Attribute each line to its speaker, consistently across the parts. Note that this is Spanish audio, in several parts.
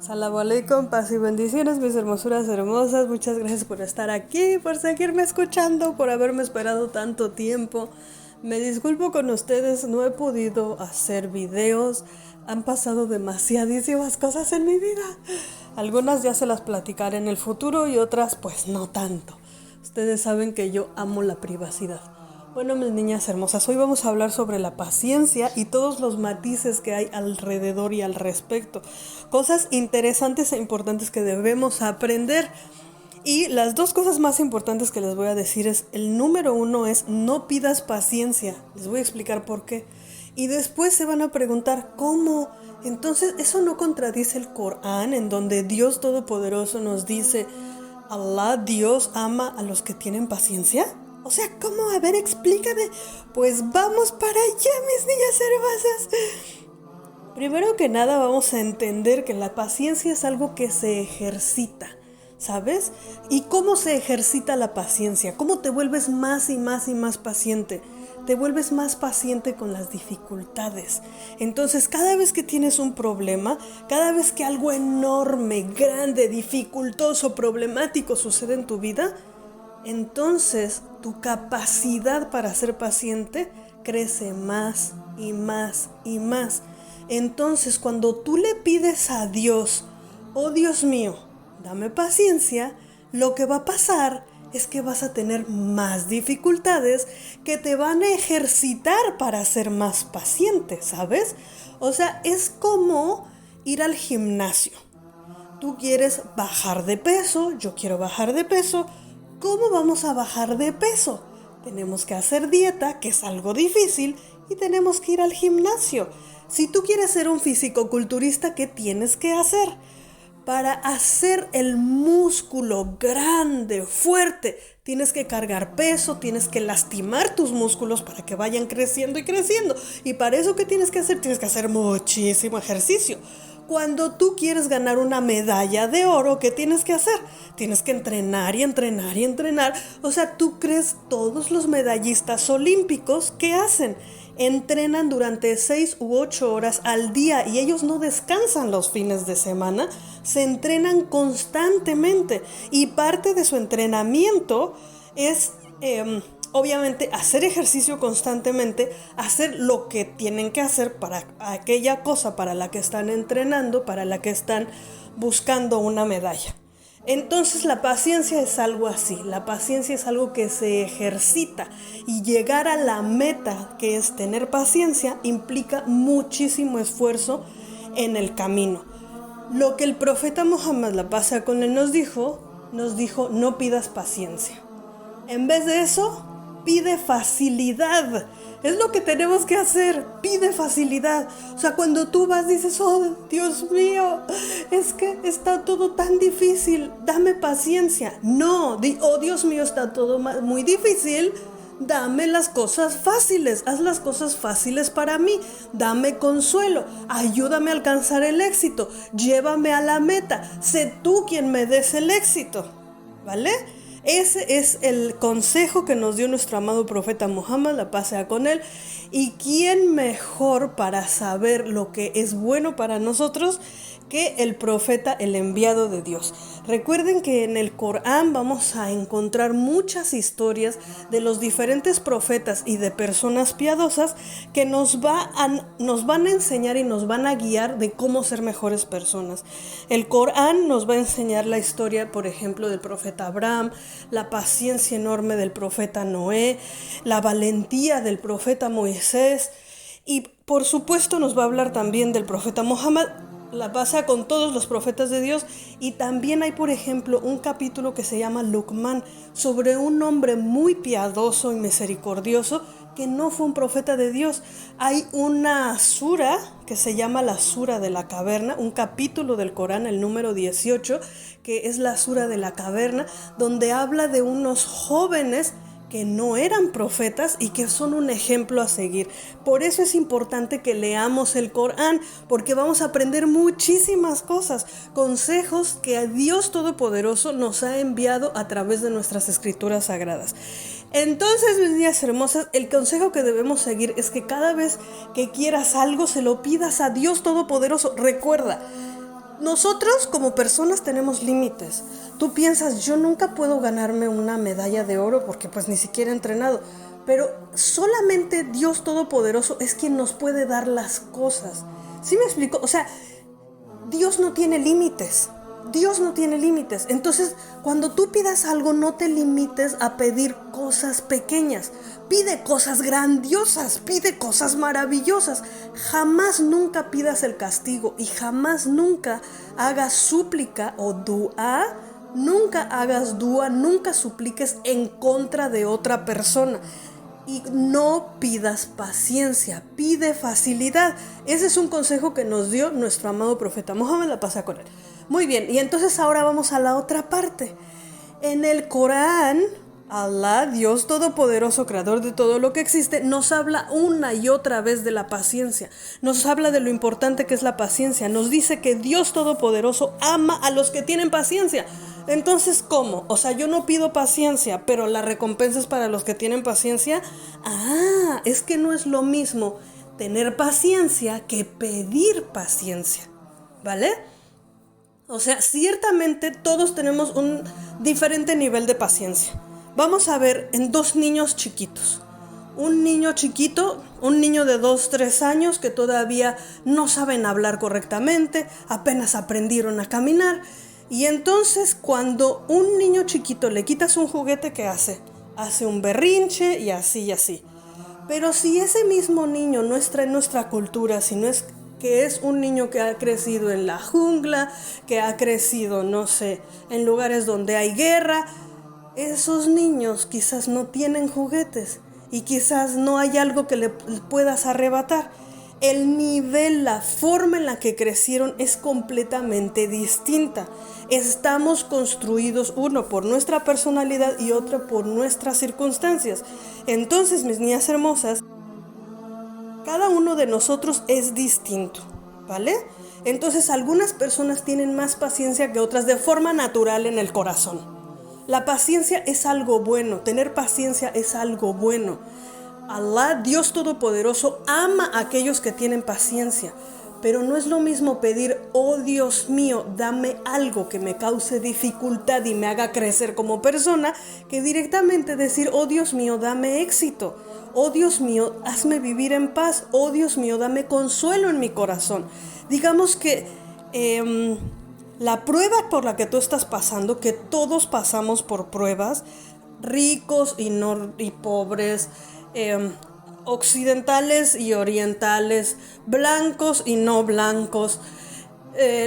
Speaker 1: Salamu alaikum, paz y bendiciones, mis hermosuras hermosas. Muchas gracias por estar aquí, por seguirme escuchando, por haberme esperado tanto tiempo. Me disculpo con ustedes, no he podido hacer videos. Han pasado demasiadísimas cosas en mi vida. Algunas ya se las platicaré en el futuro y otras pues no tanto. Ustedes saben que yo amo la privacidad. Bueno, mis niñas hermosas, hoy vamos a hablar sobre la paciencia y todos los matices que hay alrededor y al respecto. Cosas interesantes e importantes que debemos aprender. Y las dos cosas más importantes que les voy a decir es, el número uno es no pidas paciencia. Les voy a explicar por qué. Y después se van a preguntar, ¿cómo? Entonces, ¿eso no contradice el Corán, en donde Dios Todopoderoso nos dice, Allah, Dios, ama a los que tienen paciencia? O sea, ¿cómo? A ver, explícame. Pues vamos para allá, mis niñas hermosas. Primero que nada vamos a entender que la paciencia es algo que se ejercita, ¿sabes? ¿Y cómo se ejercita la paciencia? ¿Cómo te vuelves más y más y más paciente? Te vuelves más paciente con las dificultades. Entonces, cada vez que tienes un problema, cada vez que algo enorme, grande, dificultoso, problemático sucede en tu vida, entonces tu capacidad para ser paciente crece más y más y más. Entonces, cuando tú le pides a Dios, oh Dios mío, dame paciencia, lo que va a pasar es que vas a tener más dificultades que te van a ejercitar para ser más paciente, ¿sabes? O sea, es como ir al gimnasio. Tú quieres bajar de peso, yo quiero bajar de peso. ¿Cómo vamos a bajar de peso? Tenemos que hacer dieta, que es algo difícil, y tenemos que ir al gimnasio. Si tú quieres ser un fisicoculturista, ¿qué tienes que hacer? Para hacer el músculo grande, fuerte, tienes que cargar peso, tienes que lastimar tus músculos para que vayan creciendo y creciendo. Y para eso, ¿qué tienes que hacer? Tienes que hacer muchísimo ejercicio. Cuando tú quieres ganar una medalla de oro, ¿qué tienes que hacer? Tienes que entrenar y entrenar y entrenar. O sea, ¿tú crees todos los medallistas olímpicos qué hacen? Entrenan durante 6 u 8 horas al día y ellos no descansan los fines de semana, se entrenan constantemente y parte de su entrenamiento es obviamente hacer ejercicio constantemente, hacer lo que tienen que hacer para aquella cosa para la que están entrenando, para la que están buscando una medalla. Entonces la paciencia es algo así, la paciencia es algo que se ejercita y llegar a la meta, que es tener paciencia, implica muchísimo esfuerzo en el camino. Lo que el profeta Muhammad, la paz sea con él, nos dijo, no pidas paciencia. En vez de eso, pide facilidad. Es lo que tenemos que hacer, pide facilidad. O sea, cuando tú vas dices, oh Dios mío, es que está todo tan difícil, dame paciencia. No, oh Dios mío, está todo muy difícil, dame las cosas fáciles, haz las cosas fáciles para mí, dame consuelo, ayúdame a alcanzar el éxito, llévame a la meta, sé tú quien me des el éxito, ¿vale? Ese es el consejo que nos dio nuestro amado profeta Muhammad, la paz sea con él. ¿Y quién mejor para saber lo que es bueno para nosotros que el profeta, el enviado de Dios? Recuerden que en el Corán vamos a encontrar muchas historias de los diferentes profetas y de personas piadosas que nos van a enseñar y nos van a guiar de cómo ser mejores personas. El Corán nos va a enseñar la historia, por ejemplo, del profeta Abraham, la paciencia enorme del profeta Noé, la valentía del profeta Moisés y por supuesto nos va a hablar también del profeta Muhammad, la pasa con todos los profetas de Dios. Y también hay, por ejemplo, un capítulo que se llama Luqman, sobre un hombre muy piadoso y misericordioso que no fue un profeta de Dios. Hay una sura que se llama la sura de la caverna, un capítulo del Corán, el número 18, que es la sura de la caverna, donde habla de unos jóvenes que no eran profetas y que son un ejemplo a seguir. Por eso es importante que leamos el Corán, porque vamos a aprender muchísimas cosas, consejos que Dios Todopoderoso nos ha enviado a través de nuestras escrituras sagradas. Entonces, mis niñas hermosas, el consejo que debemos seguir es que cada vez que quieras algo, se lo pidas a Dios Todopoderoso. Recuerda, Nosotros como personas tenemos límites. Tú piensas, yo nunca puedo ganarme una medalla de oro porque pues ni siquiera he entrenado. Pero solamente Dios Todopoderoso es quien nos puede dar las cosas. ¿Sí me explico? O sea, Dios no tiene límites. Dios no tiene límites. Entonces, cuando tú pidas algo, no te limites a pedir cosas pequeñas. Pide cosas grandiosas, pide cosas maravillosas. Jamás nunca pidas el castigo y jamás nunca hagas súplica o dua. Nunca hagas dua, nunca supliques en contra de otra persona. Y no pidas paciencia, pide facilidad. Ese es un consejo que nos dio nuestro amado profeta Mohammed, la paz con él. Muy bien, y entonces ahora vamos a la otra parte. En el Corán, Allah, Dios Todopoderoso, Creador de todo lo que existe, nos habla una y otra vez de la paciencia. Nos habla de lo importante que es la paciencia. Nos dice que Dios Todopoderoso ama a los que tienen paciencia. Entonces, ¿cómo? O sea, yo no pido paciencia, pero la recompensa es para los que tienen paciencia. Ah, es que no es lo mismo tener paciencia que pedir paciencia, ¿vale? O sea, ciertamente todos tenemos un diferente nivel de paciencia. Vamos a ver en dos niños chiquitos. Un niño chiquito, un niño de 2, 3 años que todavía no saben hablar correctamente, apenas aprendieron a caminar. Y entonces cuando un niño chiquito le quitas un juguete, ¿qué hace? Hace un berrinche y así y así. Pero si ese mismo niño no está en nuestra cultura, si no es que es un niño que ha crecido en la jungla, que ha crecido, no sé, en lugares donde hay guerra, esos niños quizás no tienen juguetes y quizás no hay algo que le puedas arrebatar. El nivel, la forma en la que crecieron es completamente distinta. Estamos construidos, uno por nuestra personalidad y otro por nuestras circunstancias. Entonces, mis niñas hermosas, cada uno de nosotros es distinto, ¿vale? Entonces, algunas personas tienen más paciencia que otras de forma natural en el corazón. La paciencia es algo bueno, tener paciencia es algo bueno. Allah, Dios Todopoderoso, ama a aquellos que tienen paciencia, pero no es lo mismo pedir, oh Dios mío, dame algo que me cause dificultad y me haga crecer como persona, que directamente decir, oh Dios mío, dame éxito, oh Dios mío, hazme vivir en paz, oh Dios mío, dame consuelo en mi corazón. Digamos que la prueba por la que tú estás pasando, que todos pasamos por pruebas, ricos y pobres, occidentales y orientales, blancos y no blancos,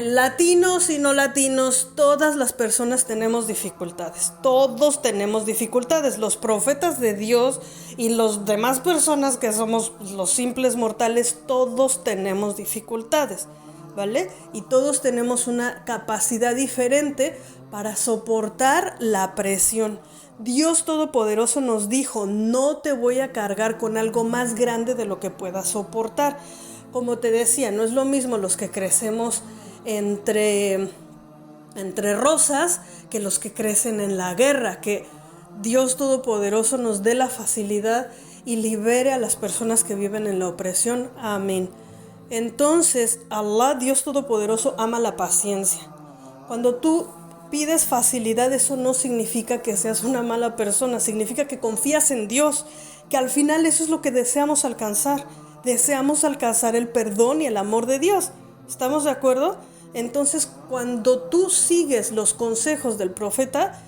Speaker 1: latinos y no latinos, todas las personas tenemos dificultades, todos tenemos dificultades, los profetas de Dios y las demás personas que somos los simples mortales, todos tenemos dificultades, ¿vale? Y todos tenemos una capacidad diferente para soportar la presión. Dios Todopoderoso nos dijo, no te voy a cargar con algo más grande de lo que puedas soportar. Como te decía, no es lo mismo los que crecemos entre rosas que los que crecen en la guerra. Que Dios Todopoderoso nos dé la facilidad y libere a las personas que viven en la opresión. Amén. Entonces, Allah, Dios Todopoderoso, ama la paciencia. Cuando tú pides facilidad, eso no significa que seas una mala persona, significa que confías en Dios, que al final eso es lo que deseamos alcanzar. Deseamos alcanzar el perdón y el amor de Dios. ¿Estamos de acuerdo? Entonces, cuando tú sigues los consejos del profeta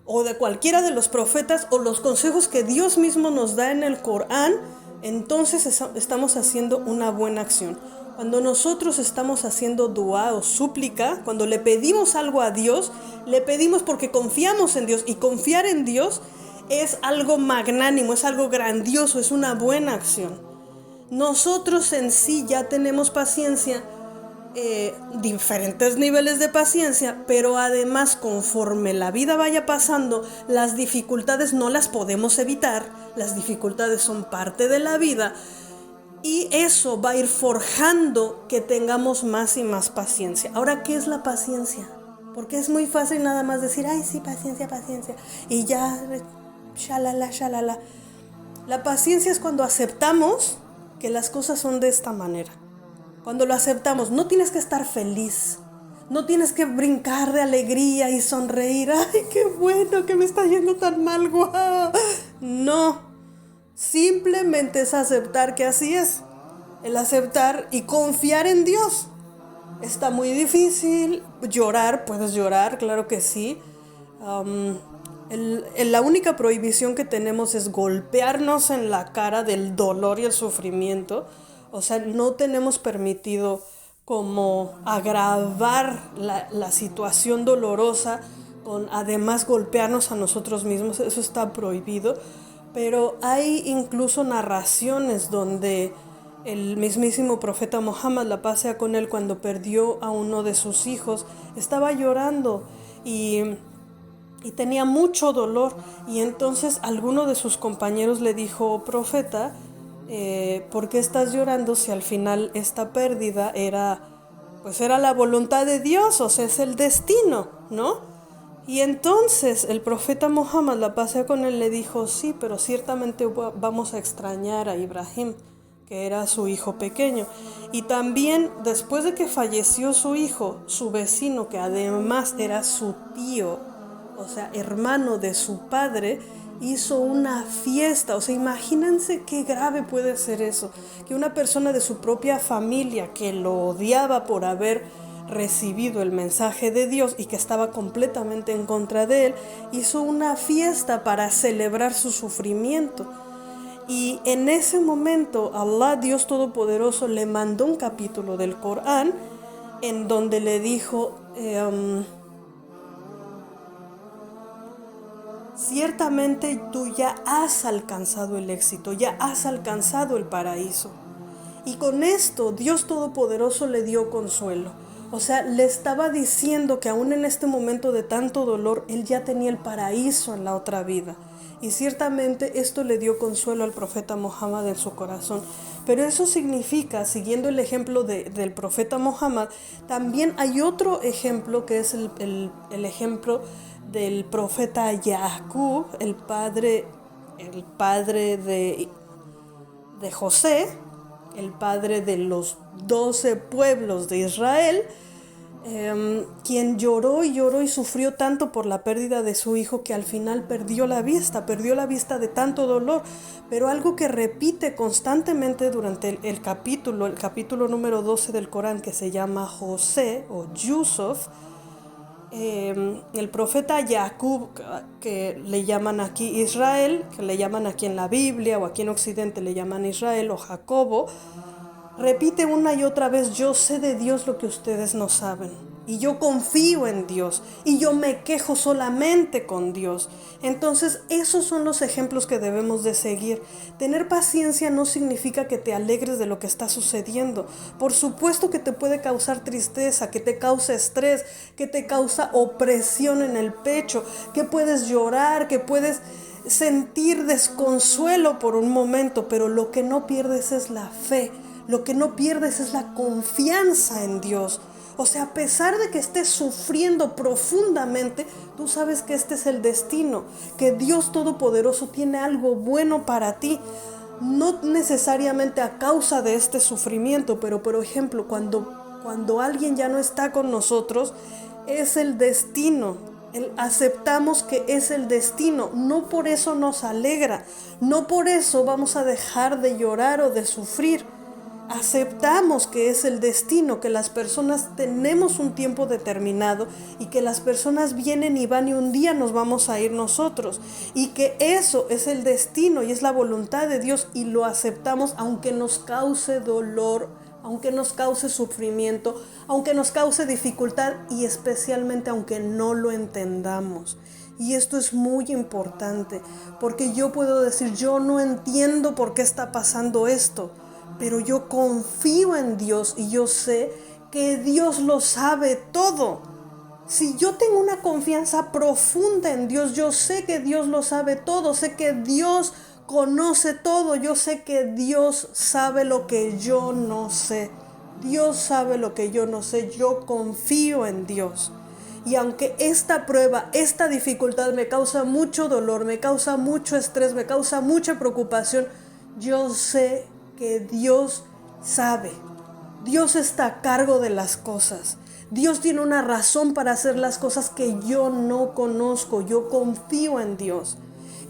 Speaker 1: o de cualquiera de los profetas o los consejos que Dios mismo nos da en el Corán, entonces estamos haciendo una buena acción. Cuando nosotros estamos haciendo dua o súplica, cuando le pedimos algo a Dios, le pedimos porque confiamos en Dios, y confiar en Dios es algo magnánimo, es algo grandioso, es una buena acción. Nosotros en sí ya tenemos paciencia, diferentes niveles de paciencia, pero además conforme la vida vaya pasando, las dificultades no las podemos evitar, las dificultades son parte de la vida. Y eso va a ir forjando que tengamos más y más paciencia. Ahora, ¿qué es la paciencia? Porque es muy fácil nada más decir, ay, sí, paciencia, paciencia. Y ya, shalala, shalala. La paciencia es cuando aceptamos que las cosas son de esta manera. Cuando lo aceptamos, no tienes que estar feliz. No tienes que brincar de alegría y sonreír. ¡Ay, qué bueno que me está yendo tan mal! ¡Guau! No, simplemente es aceptar que así es. El aceptar y confiar en Dios. Está muy difícil llorar, puedes llorar, claro que sí. Am, la única prohibición que tenemos es golpearnos en la cara del dolor y el sufrimiento. O sea, no tenemos permitido como agravar la situación dolorosa con además golpearnos a nosotros mismos. Eso está prohibido. Pero hay incluso narraciones donde el mismísimo profeta Muhammad, la paz sea con él, cuando perdió a uno de sus hijos, estaba llorando y tenía mucho dolor. Y entonces alguno de sus compañeros le dijo: profeta, ¿por qué estás llorando si al final esta pérdida era la voluntad de Dios? O sea, es el destino, ¿no? Y entonces el profeta Muhammad, la paz sea con él, le dijo: sí, pero ciertamente vamos a extrañar a Ibrahim, que era su hijo pequeño. Y también después de que falleció su hijo, su vecino, que además era su tío, o sea, hermano de su padre, hizo una fiesta. O sea, imagínense qué grave puede ser eso, que una persona de su propia familia, que lo odiaba por haber recibido el mensaje de Dios y que estaba completamente en contra de él, hizo una fiesta para celebrar su sufrimiento. Y en ese momento Allah, Dios Todopoderoso, le mandó un capítulo del Corán en donde le dijo: ciertamente tú ya has alcanzado el éxito, ya has alcanzado el paraíso. Y con esto Dios Todopoderoso le dio consuelo. O sea, le estaba diciendo que aún en este momento de tanto dolor, él ya tenía el paraíso en la otra vida. Y ciertamente esto le dio consuelo al profeta Muhammad en su corazón. Pero eso significa, siguiendo el ejemplo del profeta Muhammad, también hay otro ejemplo que es el ejemplo del profeta Jacob, el padre de José, el padre de los 12 pueblos de Israel, quien lloró y sufrió tanto por la pérdida de su hijo que al final perdió la vista de tanto dolor. Pero algo que repite constantemente durante el capítulo número 12 del Corán, que se llama José o Yusuf, el profeta Jacob, que le llaman aquí Israel, que le llaman aquí en la Biblia o aquí en Occidente le llaman Israel o Jacobo, repite una y otra vez: yo sé de Dios lo que ustedes no saben, y yo confío en Dios, y yo me quejo solamente con Dios. Entonces esos son los ejemplos que debemos de seguir. Tener paciencia no significa que te alegres de lo que está sucediendo. Por supuesto que te puede causar tristeza, que te causa estrés, que te causa opresión en el pecho, que puedes llorar, que puedes sentir desconsuelo por un momento, pero lo que no pierdes es la fe. Lo que no pierdes es la confianza en Dios. O sea, a pesar de que estés sufriendo profundamente, tú sabes que este es el destino, que Dios Todopoderoso tiene algo bueno para ti. No necesariamente a causa de este sufrimiento, pero por ejemplo, cuando alguien ya no está con nosotros, es el destino. Aceptamos que es el destino, no por eso nos alegra, no por eso vamos a dejar de llorar o de sufrir. Aceptamos que es el destino, que las personas tenemos un tiempo determinado y que las personas vienen y van y un día nos vamos a ir nosotros, y que eso es el destino y es la voluntad de Dios, y lo aceptamos aunque nos cause dolor, aunque nos cause sufrimiento, aunque nos cause dificultad y especialmente aunque no lo entendamos. Y esto es muy importante, porque yo puedo decir: yo no entiendo por qué está pasando esto, pero yo confío en Dios y yo sé que Dios lo sabe todo. Si yo tengo una confianza profunda en Dios, yo sé que Dios lo sabe todo, sé que Dios conoce todo, yo sé que Dios sabe lo que yo no sé. Dios sabe lo que yo no sé, yo confío en Dios. Y aunque esta prueba, esta dificultad me causa mucho dolor, me causa mucho estrés, me causa mucha preocupación, yo sé que Dios sabe. Dios está a cargo de las cosas. Dios tiene una razón para hacer las cosas que yo no conozco. Yo confío en Dios.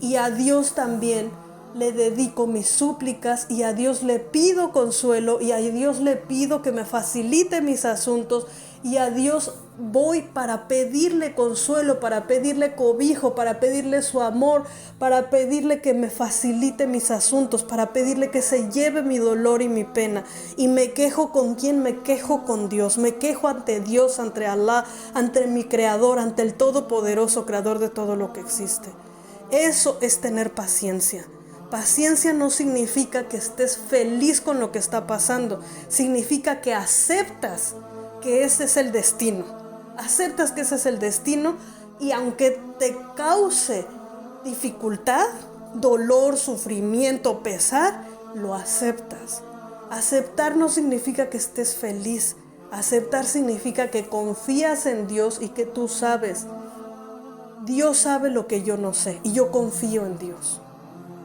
Speaker 1: Y a Dios también le dedico mis súplicas y a Dios le pido consuelo y a Dios le pido que me facilite mis asuntos y a Dios voy para pedirle consuelo, para pedirle cobijo, para pedirle su amor, para pedirle que me facilite mis asuntos, para pedirle que se lleve mi dolor y mi pena. Y me quejo con quién, me quejo con Dios, me quejo ante Dios, ante Alá, ante mi Creador, ante el Todopoderoso Creador de todo lo que existe. Eso es tener paciencia. Paciencia no significa que estés feliz con lo que está pasando, significa que aceptas que ese es el destino. Aceptas que ese es el destino y aunque te cause dificultad, dolor, sufrimiento, pesar, lo aceptas. Aceptar no significa que estés feliz. Aceptar significa que confías en Dios y que tú sabes. Dios sabe lo que yo no sé y yo confío en Dios.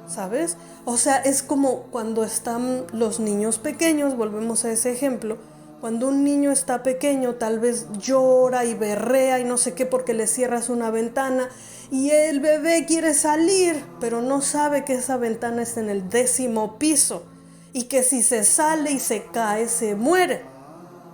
Speaker 1: ¿Sabes? O sea, es como cuando están los niños pequeños, volvemos a ese ejemplo. Cuando un niño está pequeño, tal vez llora y berrea y no sé qué porque le cierras una ventana y el bebé quiere salir, pero no sabe que esa ventana está en el 10º piso y que si se sale y se cae, se muere.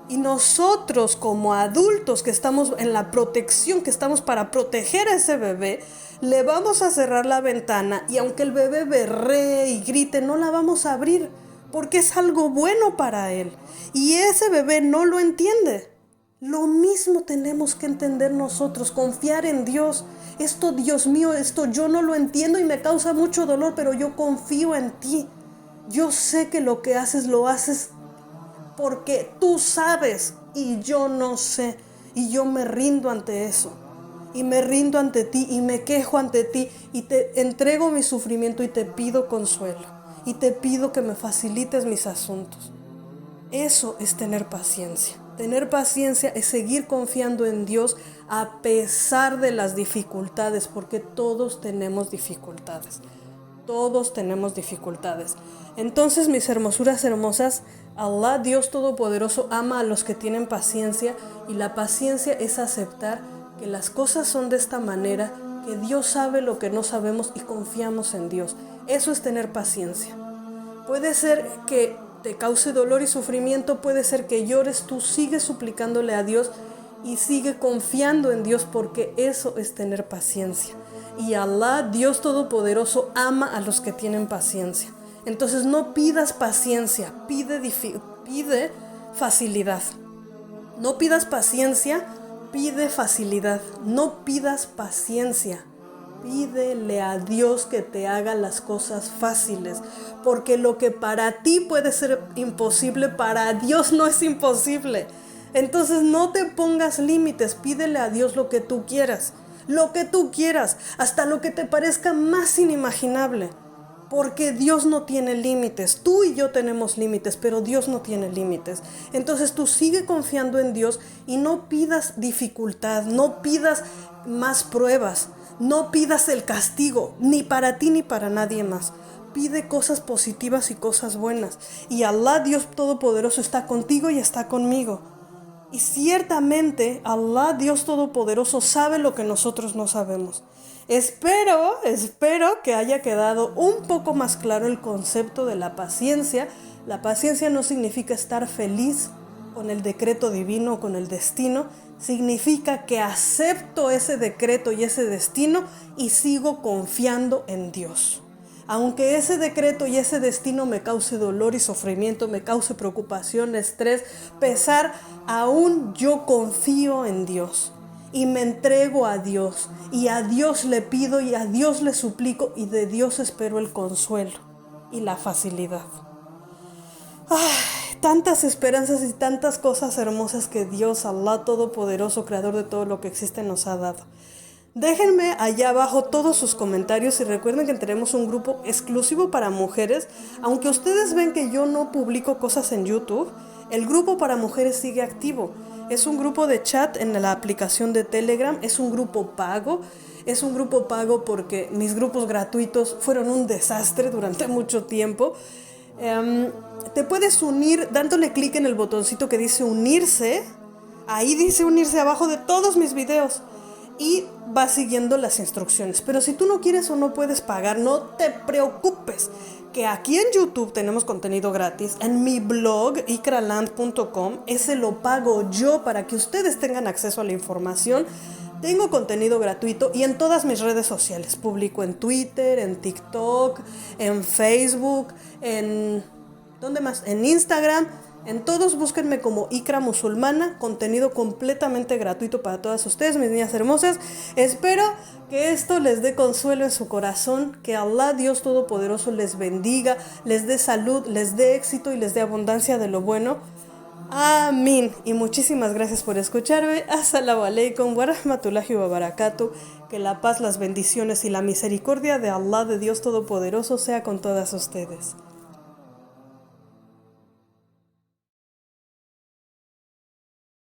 Speaker 1: Y nosotros como adultos que estamos en la protección, que estamos para proteger a ese bebé, le vamos a cerrar la ventana y aunque el bebé berree y grite, no la vamos a abrir porque es algo bueno para él. Y ese bebé no lo entiende. Lo mismo tenemos que entender nosotros, confiar en Dios. Esto, Dios mío, esto yo no lo entiendo y me causa mucho dolor, pero yo confío en ti. Yo sé que lo que haces lo haces porque tú sabes y yo no sé y yo me rindo ante eso y me rindo ante ti y me quejo ante ti y te entrego mi sufrimiento y te pido consuelo y te pido que me facilites mis asuntos. Eso es tener paciencia. Tener paciencia es seguir confiando en Dios a pesar de las dificultades, porque todos tenemos dificultades. Todos tenemos dificultades. Entonces, mis hermosuras hermosas, Allah, Dios Todopoderoso, ama a los que tienen paciencia y la paciencia es aceptar que las cosas son de esta manera, que Dios sabe lo que no sabemos y confiamos en Dios. Eso es tener paciencia. Puede ser que te cause dolor y sufrimiento, puede ser que llores, tú sigues suplicándole a Dios y sigue confiando en Dios porque eso es tener paciencia. Y Allah, Dios Todopoderoso, ama a los que tienen paciencia. Entonces no pidas paciencia, pide facilidad. No pidas paciencia, pide facilidad. No pidas paciencia, pídele a Dios que te haga las cosas fáciles. Porque lo que para ti puede ser imposible, para Dios no es imposible. Entonces no te pongas límites, pídele a Dios lo que tú quieras. Lo que tú quieras, hasta lo que te parezca más inimaginable. Porque Dios no tiene límites. Tú y yo tenemos límites, pero Dios no tiene límites. Entonces tú sigue confiando en Dios y no pidas dificultad, no pidas más pruebas, no pidas el castigo, ni para ti ni para nadie más. Pide cosas positivas y cosas buenas. Y Allah, Dios Todopoderoso, está contigo y está conmigo. Y ciertamente Allah, Dios Todopoderoso, sabe lo que nosotros no sabemos. Espero que haya quedado un poco más claro el concepto de la paciencia. La paciencia no significa estar feliz con el decreto divino o con el destino. Significa que acepto ese decreto y ese destino y sigo confiando en Dios. Aunque ese decreto y ese destino me cause dolor y sufrimiento, me cause preocupación, estrés, pesar, aún yo confío en Dios y me entrego a Dios y a Dios le pido y a Dios le suplico y de Dios espero el consuelo y la facilidad. Tantas esperanzas y tantas cosas hermosas que Dios, Allah Todopoderoso, Creador de todo lo que existe, nos ha dado. Déjenme allá abajo todos sus comentarios y recuerden que tenemos un grupo exclusivo para mujeres. Aunque ustedes ven que yo no publico cosas en YouTube, el grupo para mujeres sigue activo. Es un grupo de chat en la aplicación de Telegram, es un grupo pago. Es un grupo pago porque mis grupos gratuitos fueron un desastre durante mucho tiempo. Te puedes unir dándole clic en el botoncito que dice unirse. Ahí dice unirse abajo de todos mis videos. Y vas siguiendo las instrucciones. Pero si tú no quieres o no puedes pagar, no te preocupes. Que aquí en YouTube tenemos contenido gratis. En mi blog, ikraland.com, ese lo pago yo para que ustedes tengan acceso a la información. Tengo contenido gratuito y en todas mis redes sociales. Publico en Twitter, en TikTok, en Facebook, en... ¿dónde más? En Instagram. En todos búsquenme como Ikra Musulmana, contenido completamente gratuito para todas ustedes, mis niñas hermosas. Espero que esto les dé consuelo en su corazón, que Allah, Dios Todopoderoso, les bendiga, les dé salud, les dé éxito y les dé abundancia de lo bueno. Amén. Y muchísimas gracias por escucharme. As-salamu alaykum wa rahmatullahi wa barakatuh. Que la paz, las bendiciones y la misericordia de Allah, de Dios Todopoderoso, sea con todas ustedes.